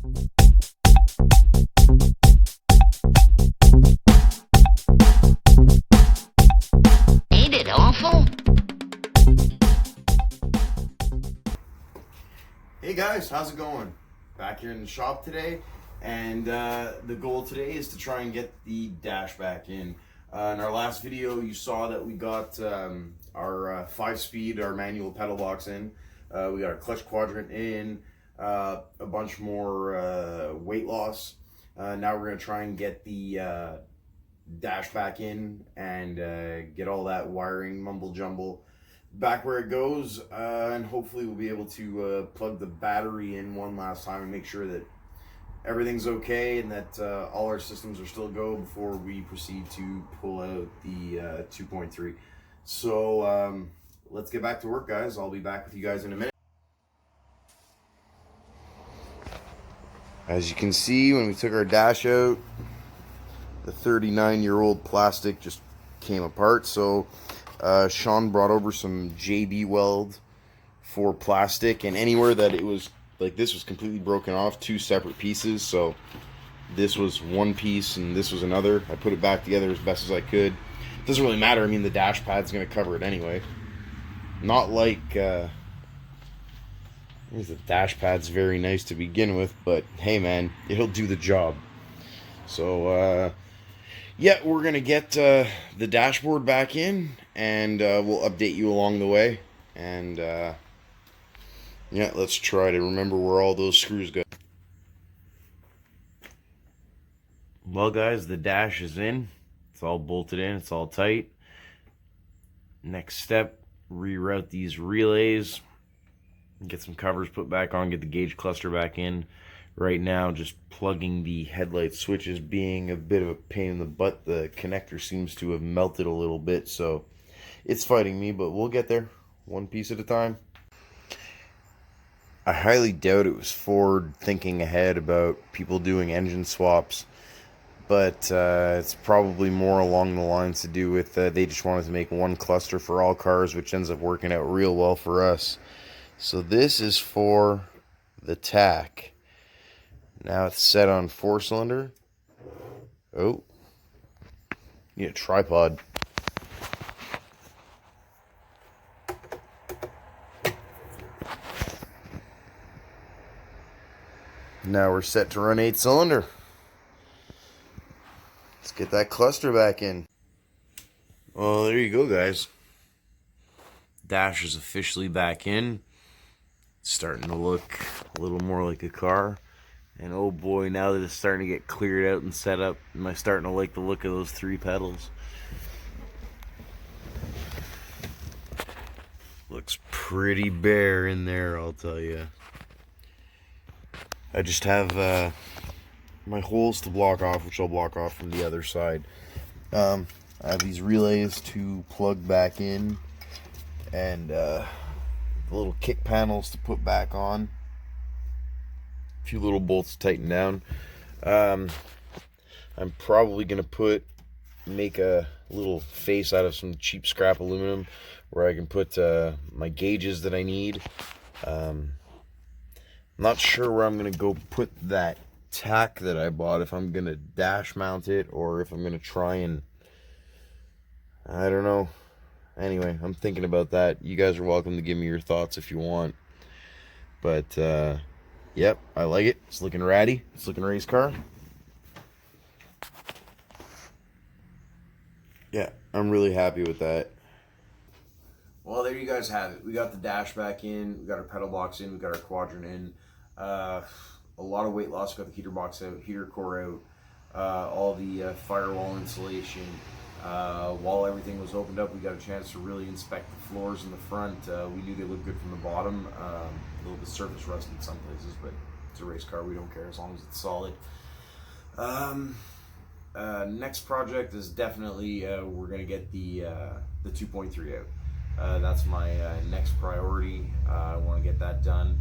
Ain't it awful? Hey guys, how's it going? Back here in the shop today, and the goal today is to try and get the dash back in. In our last video, you saw that we got our 5-speed, our manual pedal box in. We got our clutch quadrant in, a bunch more weight loss. Now we're going to try and get the dash back in and get all that wiring mumble jumble back where it goes, and hopefully we'll be able to plug the battery in one last time and make sure that everything's okay and that all our systems are still go before we proceed to pull out the 2.3. So let's get back to work, guys. I'll be back with you guys in a minute. As you can see, when we took our dash out, the 39-year-old plastic just came apart. So Sean brought over some JB weld for plastic, and anywhere that it was like this was completely broken off, 2 separate pieces. So this was one piece and this was another. I put it back together as best as I could. It doesn't really matter. I mean, the dash pad's going to cover it anyway. Not like the dash pad's very nice to begin with, but hey man, it'll do the job. So yeah, we're gonna get the dashboard back in, and we'll update you along the way. And yeah, let's try to remember where all those screws go. Well guys, the dash is in. It's all bolted in, it's all tight. Next step, reroute these relays, get some covers put back on, get the gauge cluster back in. Right now, just plugging the headlight switches being a bit of a pain in the butt. The connector seems to have melted a little bit, so it's fighting me, but we'll get there one piece at a time. I highly doubt it was Ford thinking ahead about people doing engine swaps, but it's probably more along the lines to do with they just wanted to make one cluster for all cars, which ends up working out real well for us. So this is for the tack. Now it's set on 4-cylinder. Oh, need a tripod. Now we're set to run 8-cylinder. Let's get that cluster back in. Well, there you go, guys. Dash is officially back in. It's starting to look a little more like a car. And oh boy, now that it's starting to get cleared out and set up, am I starting to like the look of those 3 pedals. Looks pretty bare in there, I'll tell you. I just have my holes to block off, which I'll block off from the other side. I have these relays to plug back in, and the little kick panels to put back on. A few little bolts to tighten down. I'm probably gonna make a little face out of some cheap scrap aluminum where I can put my gauges that I need. I'm not sure where I'm gonna go put that tack that I bought, if I'm gonna dash mount it or if I'm gonna try and, I don't know. Anyway, I'm thinking about that. You guys are welcome to give me your thoughts if you want. But yep, I like it. It's looking ratty. It's looking race car. Yeah, I'm really happy with that. Well, there you guys have it. We got the dash back in. We got our pedal box in. We got our quadrant in. A lot of weight loss. Got the heater box out, heater core out. All the firewall insulation. While everything was opened up, we got a chance to really inspect the floors in the front. We knew they looked good from the bottom. A little bit surface rust in some places, but it's a race car. We don't care as long as it's solid. Next project is definitely we're gonna get the 2.3 out. That's my next priority. I want to get that done.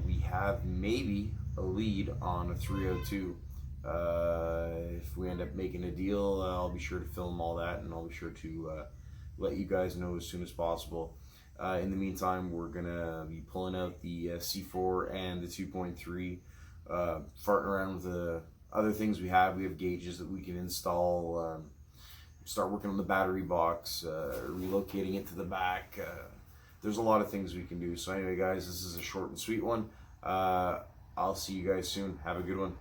We have maybe a lead on a 302. If we end up making a deal, I'll be sure to film all that, and I'll be sure to let you guys know as soon as possible. In the meantime, we're gonna be pulling out the C4 and the 2.3. farting around with the other things we have. We have gauges that we can install, start working on the battery box, relocating it to the back. There's a lot of things we can do. So anyway, guys, this is a short and sweet one. I'll see you guys soon. Have a good one.